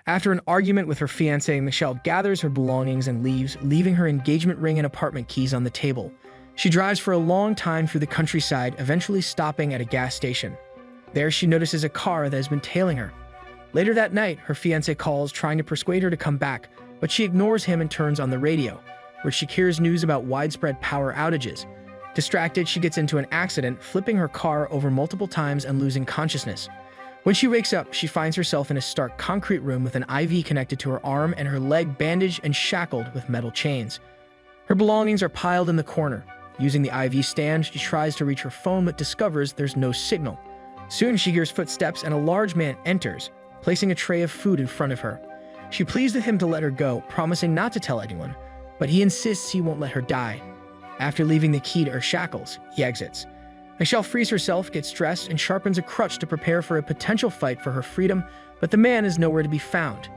After an argument with her fiancé, Michelle gathers her belongings and leaves, leaving her engagement ring and apartment keys on the table. She drives for a long time through the countryside, eventually stopping at a gas station. There, she notices a car that has been tailing her. Later that night, her fiancé calls, trying to persuade her to come back, but she ignores him and turns on the radio, where she hears news about widespread power outages. Distracted, she gets into an accident, flipping her car over multiple times and losing consciousness. When she wakes up, she finds herself in a stark concrete room with an IV connected to her arm and her leg bandaged and shackled with metal chains. Her belongings are piled in the corner. Using the IV stand, she tries to reach her phone but discovers there's no signal. Soon she hears footsteps and a large man enters, placing a tray of food in front of her. She pleads with him to let her go, promising not to tell anyone, but he insists he won't let her die. After leaving the key to her shackles, he exits. Michelle frees herself, gets dressed, and sharpens a crutch to prepare for a potential fight for her freedom, but the man is nowhere to be found.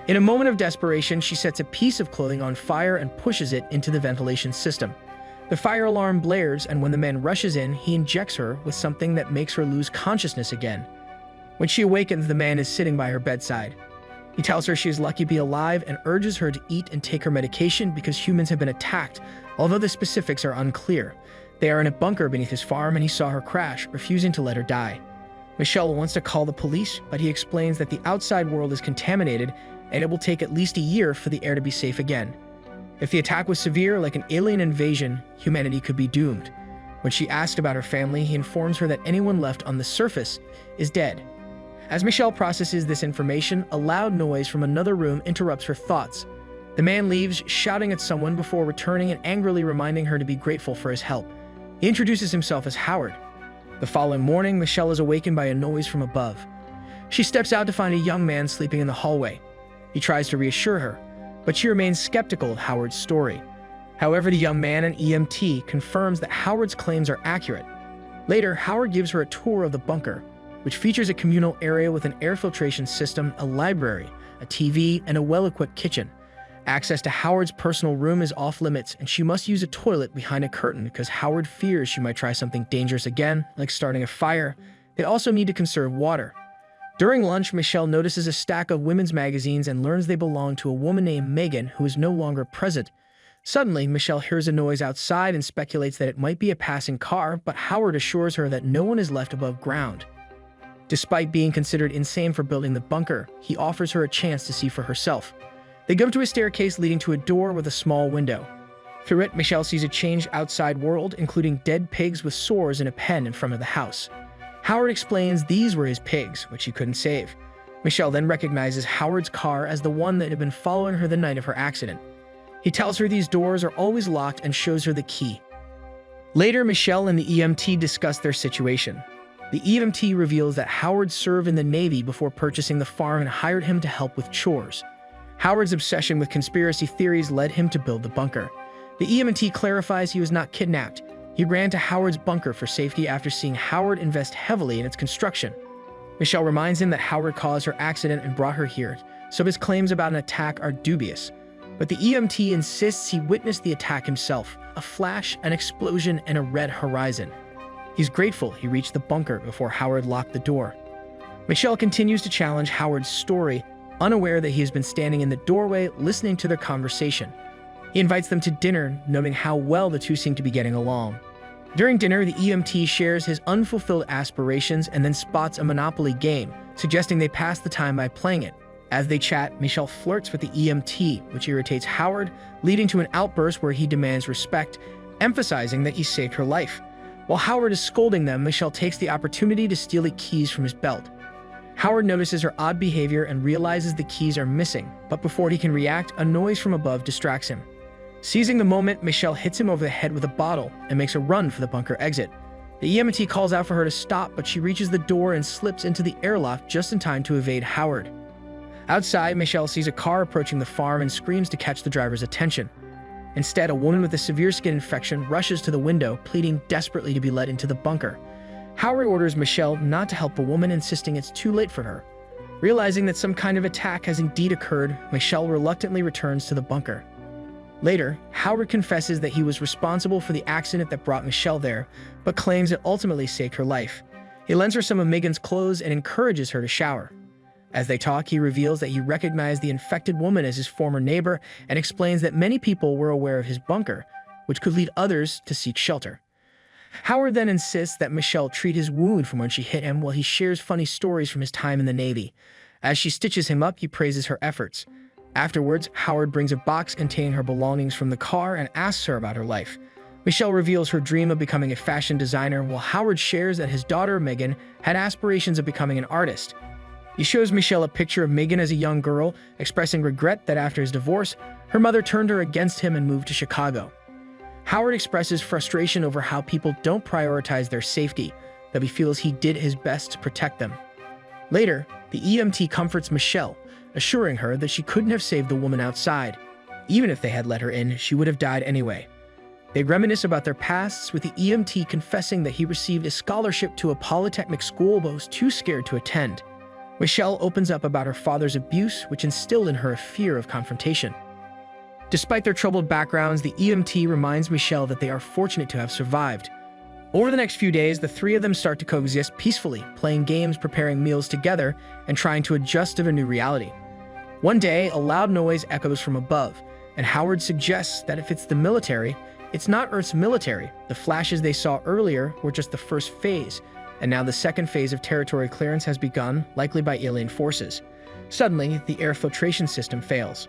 In a moment of desperation, she sets a piece of clothing on fire and pushes it into the ventilation system. The fire alarm blares, and when the man rushes in, he injects her with something that makes her lose consciousness again. When she awakens, the man is sitting by her bedside. He tells her she is lucky to be alive and urges her to eat and take her medication because humans have been attacked, although the specifics are unclear. They are in a bunker beneath his farm and he saw her crash, refusing to let her die. Michelle wants to call the police, but he explains that the outside world is contaminated and it will take at least a year for the air to be safe again. If the attack was severe, like an alien invasion, humanity could be doomed. When she asked about her family, he informs her that anyone left on the surface is dead. As Michelle processes this information, a loud noise from another room interrupts her thoughts. The man leaves, shouting at someone before returning and angrily reminding her to be grateful for his help. He introduces himself as Howard. The following morning, Michelle is awakened by a noise from above. She steps out to find a young man sleeping in the hallway. He tries to reassure her, but she remains skeptical of Howard's story. However, the young man, an EMT, confirms that Howard's claims are accurate. Later, Howard gives her a tour of the bunker, which features a communal area with an air filtration system, a library, a TV, and a well-equipped kitchen. Access to Howard's personal room is off-limits, and she must use a toilet behind a curtain because Howard fears she might try something dangerous again, like starting a fire. They also need to conserve water. During lunch, Michelle notices a stack of women's magazines and learns they belong to a woman named Megan, who is no longer present. Suddenly, Michelle hears a noise outside and speculates that it might be a passing car, but Howard assures her that no one is left above ground. Despite being considered insane for building the bunker, he offers her a chance to see for herself. They go to a staircase leading to a door with a small window. Through it, Michelle sees a changed outside world, including dead pigs with sores in a pen in front of the house. Howard explains these were his pigs, which he couldn't save. Michelle then recognizes Howard's car as the one that had been following her the night of her accident. He tells her these doors are always locked and shows her the key. Later, Michelle and the EMT discuss their situation. The EMT reveals that Howard served in the Navy before purchasing the farm and hired him to help with chores. Howard's obsession with conspiracy theories led him to build the bunker. The EMT clarifies he was not kidnapped. He ran to Howard's bunker for safety after seeing Howard invest heavily in its construction. Michelle reminds him that Howard caused her accident and brought her here, so his claims about an attack are dubious. But the EMT insists he witnessed the attack himself, a flash, an explosion, and a red horizon. He's grateful he reached the bunker before Howard locked the door. Michelle continues to challenge Howard's story, unaware that he has been standing in the doorway listening to their conversation. He invites them to dinner, noting how well the two seem to be getting along. During dinner, the EMT shares his unfulfilled aspirations and then spots a Monopoly game, suggesting they pass the time by playing it. As they chat, Michelle flirts with the EMT, which irritates Howard, leading to an outburst where he demands respect, emphasizing that he saved her life. While Howard is scolding them, Michelle takes the opportunity to steal the keys from his belt. Howard notices her odd behavior and realizes the keys are missing, but before he can react, a noise from above distracts him. Seizing the moment, Michelle hits him over the head with a bottle and makes a run for the bunker exit. The EMT calls out for her to stop, but she reaches the door and slips into the airlock just in time to evade Howard. Outside, Michelle sees a car approaching the farm and screams to catch the driver's attention. Instead, a woman with a severe skin infection rushes to the window, pleading desperately to be let into the bunker. Howard orders Michelle not to help the woman, insisting it's too late for her. Realizing that some kind of attack has indeed occurred, Michelle reluctantly returns to the bunker. Later, Howard confesses that he was responsible for the accident that brought Michelle there, but claims it ultimately saved her life. He lends her some of Megan's clothes and encourages her to shower. As they talk, he reveals that he recognized the infected woman as his former neighbor and explains that many people were aware of his bunker, which could lead others to seek shelter. Howard then insists that Michelle treat his wound from when she hit him while he shares funny stories from his time in the Navy. As she stitches him up, he praises her efforts. Afterwards, Howard brings a box containing her belongings from the car and asks her about her life. Michelle reveals her dream of becoming a fashion designer, while Howard shares that his daughter, Megan, had aspirations of becoming an artist. He shows Michelle a picture of Megan as a young girl, expressing regret that after his divorce, her mother turned her against him and moved to Chicago. Howard expresses frustration over how people don't prioritize their safety, though he feels he did his best to protect them. Later, the EMT comforts Michelle, assuring her that she couldn't have saved the woman outside. Even if they had let her in, she would have died anyway. They reminisce about their pasts, with the EMT confessing that he received a scholarship to a polytechnic school but was too scared to attend. Michelle opens up about her father's abuse, which instilled in her a fear of confrontation. Despite their troubled backgrounds, the EMT reminds Michelle that they are fortunate to have survived. Over the next few days, the three of them start to coexist peacefully, playing games, preparing meals together, and trying to adjust to their new reality. One day, a loud noise echoes from above, and Howard suggests that if it's the military, it's not Earth's military. The flashes they saw earlier were just the first phase, and now the second phase of territory clearance has begun, likely by alien forces. Suddenly, the air filtration system fails.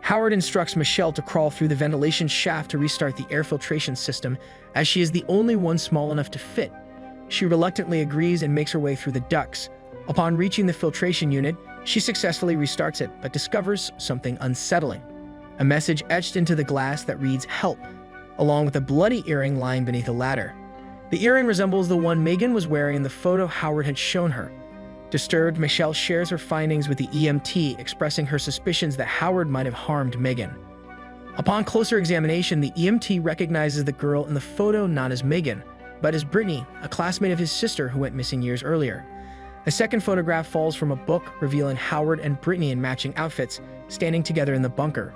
Howard instructs Michelle to crawl through the ventilation shaft to restart the air filtration system, as she is the only one small enough to fit. She reluctantly agrees and makes her way through the ducts. Upon reaching the filtration unit, she successfully restarts it, but discovers something unsettling. A message etched into the glass that reads, "Help," along with a bloody earring lying beneath a ladder. The earring resembles the one Megan was wearing in the photo Howard had shown her. Disturbed, Michelle shares her findings with the EMT, expressing her suspicions that Howard might have harmed Megan. Upon closer examination, the EMT recognizes the girl in the photo not as Megan, but as Brittany, a classmate of his sister who went missing years earlier. A second photograph falls from a book, revealing Howard and Brittany in matching outfits, standing together in the bunker.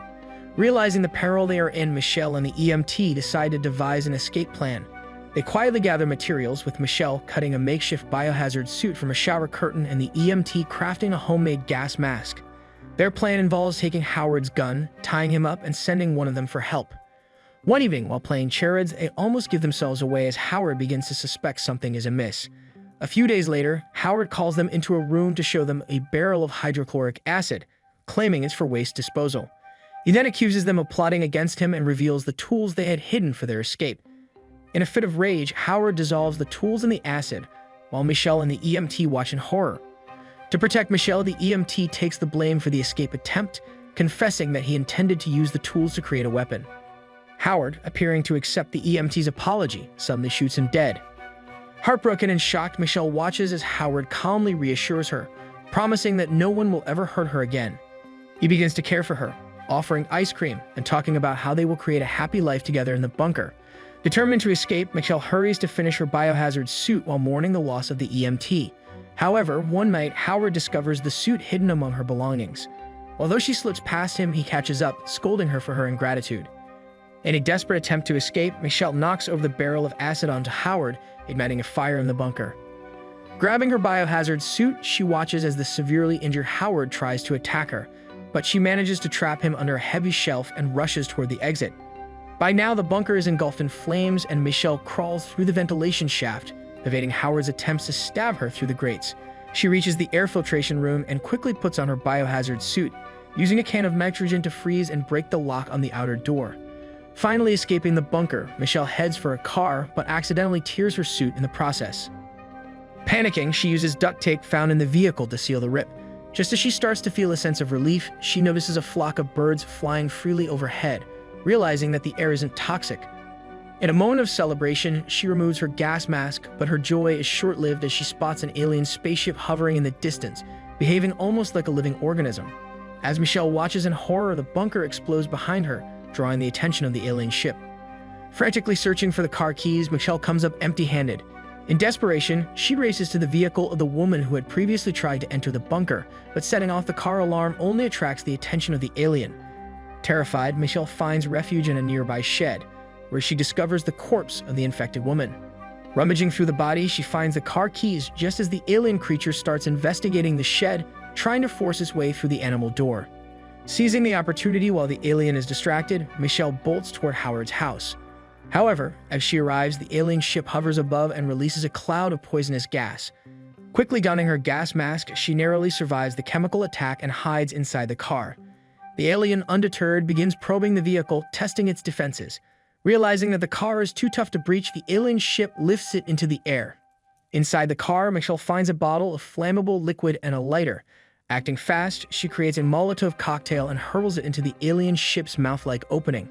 Realizing the peril they are in, Michelle and the EMT decide to devise an escape plan. They quietly gather materials, with Michelle cutting a makeshift biohazard suit from a shower curtain and the EMT crafting a homemade gas mask. Their plan involves taking Howard's gun, tying him up, and sending one of them for help. One evening, while playing charades, they almost give themselves away as Howard begins to suspect something is amiss. A few days later, Howard calls them into a room to show them a barrel of hydrochloric acid, claiming it's for waste disposal. He then accuses them of plotting against him and reveals the tools they had hidden for their escape. In a fit of rage, Howard dissolves the tools in the acid, while Michelle and the EMT watch in horror. To protect Michelle, the EMT takes the blame for the escape attempt, confessing that he intended to use the tools to create a weapon. Howard, appearing to accept the EMT's apology, suddenly shoots him dead. Heartbroken and shocked, Michelle watches as Howard calmly reassures her, promising that no one will ever hurt her again. He begins to care for her, offering ice cream and talking about how they will create a happy life together in the bunker. Determined to escape, Michelle hurries to finish her biohazard suit while mourning the loss of the EMT. However, one night, Howard discovers the suit hidden among her belongings. Although she slips past him, he catches up, scolding her for her ingratitude. In a desperate attempt to escape, Michelle knocks over the barrel of acid onto Howard, igniting a fire in the bunker. Grabbing her biohazard suit, she watches as the severely injured Howard tries to attack her, but she manages to trap him under a heavy shelf and rushes toward the exit. By now, the bunker is engulfed in flames, and Michelle crawls through the ventilation shaft, evading Howard's attempts to stab her through the grates. She reaches the air filtration room and quickly puts on her biohazard suit, using a can of nitrogen to freeze and break the lock on the outer door. Finally escaping the bunker, Michelle heads for a car, but accidentally tears her suit in the process. Panicking, she uses duct tape found in the vehicle to seal the rip. Just as she starts to feel a sense of relief, she notices a flock of birds flying freely overhead, realizing that the air isn't toxic. In a moment of celebration, she removes her gas mask, but her joy is short-lived as she spots an alien spaceship hovering in the distance, behaving almost like a living organism. As Michelle watches in horror, the bunker explodes behind her, drawing the attention of the alien ship. Frantically searching for the car keys, Michelle comes up empty-handed. In desperation, she races to the vehicle of the woman who had previously tried to enter the bunker, but setting off the car alarm only attracts the attention of the alien. Terrified, Michelle finds refuge in a nearby shed, where she discovers the corpse of the infected woman. Rummaging through the body, she finds the car keys just as the alien creature starts investigating the shed, trying to force its way through the animal door. Seizing the opportunity while the alien is distracted, Michelle bolts toward Howard's house. However, as she arrives, the alien ship hovers above and releases a cloud of poisonous gas. Quickly donning her gas mask, she narrowly survives the chemical attack and hides inside the car. The alien, undeterred, begins probing the vehicle, testing its defenses. Realizing that the car is too tough to breach, the alien ship lifts it into the air. Inside the car, Michelle finds a bottle of flammable liquid and a lighter. Acting fast, she creates a Molotov cocktail and hurls it into the alien ship's mouth-like opening.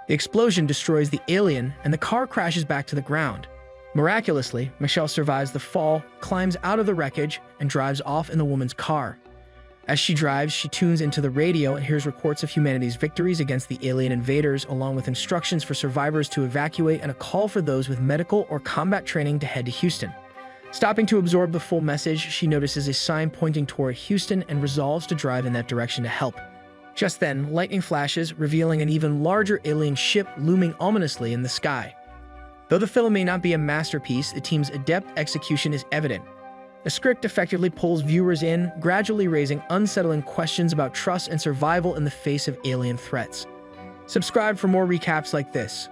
The explosion destroys the alien, and the car crashes back to the ground. Miraculously, Michelle survives the fall, climbs out of the wreckage, and drives off in the woman's car. As she drives, she tunes into the radio and hears reports of humanity's victories against the alien invaders, along with instructions for survivors to evacuate and a call for those with medical or combat training to head to Houston. Stopping to absorb the full message, she notices a sign pointing toward Houston and resolves to drive in that direction to help. Just then, lightning flashes, revealing an even larger alien ship looming ominously in the sky. Though the film may not be a masterpiece, the team's adept execution is evident. The script effectively pulls viewers in, gradually raising unsettling questions about trust and survival in the face of alien threats. Subscribe for more recaps like this.